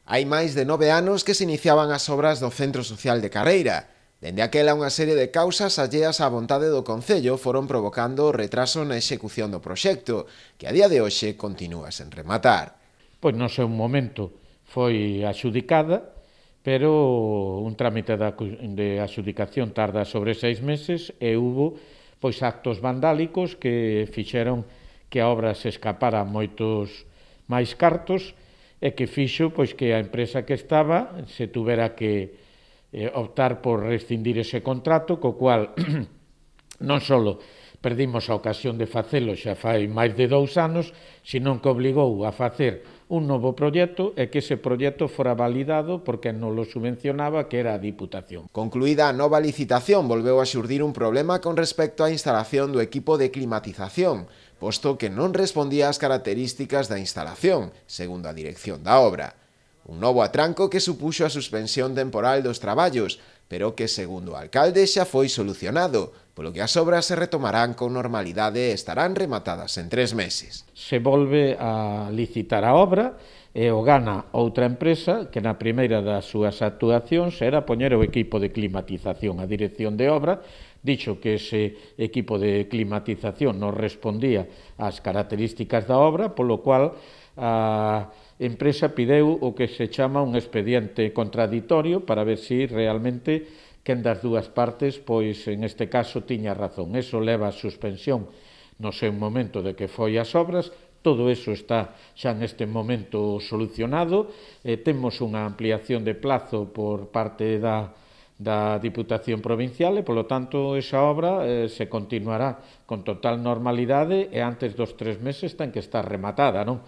Hai máis de 9 anos que se iniciaban as obras do Centro Social de Carreira. Dende aquela, unha serie de causas alleas á vontade do Concello foron provocando o retraso na execución do proxecto, que a día de hoxe continúa sen rematar. Pois no seu momento foi axudicada, pero un trámite de axudicación tarda sobre 6 meses e hubo pois actos vandálicos que fixeron que a obra se escapara moitos máis cartos e que fixo pois que a empresa que estaba se tuvera que optar por rescindir ese contrato, co cual non só perdimos a ocasión de facelo xa fai máis de 2 anos, senón que obligou a facer un novo proxecto e que ese proxecto fora validado por quen non lo subvencionaba, que era a Diputación. Concluída a nova licitación, volveu a xurdir un problema con respecto á instalación do equipo de climatización, posto que non respondía ás características da instalación, segundo a dirección da obra. Un novo atranco que supuxo a suspensión temporal dos traballos, pero que, segundo o alcalde, xa foi solucionado, polo que as obras se retomarán con normalidade e estarán rematadas en 3 meses. Se volve a licitar a obra e o gana outra empresa que na primeira das súas actuacións era poñer o equipo de climatización. A dirección de obra dixo que ese equipo de climatización non respondía ás características da obra, polo cual a empresa pideu o que se chama un expediente contradictorio para ver se realmente quen das dúas partes, pois en este caso, tiña razón. Eso leva a suspensión no seu momento de que foi as obras. Todo eso está xa neste momento solucionado. Temos unha ampliación de plazo por parte da Diputación Provincial e, polo tanto, esa obra se continuará con total normalidade e antes dos 3 meses ten que estar rematada, non?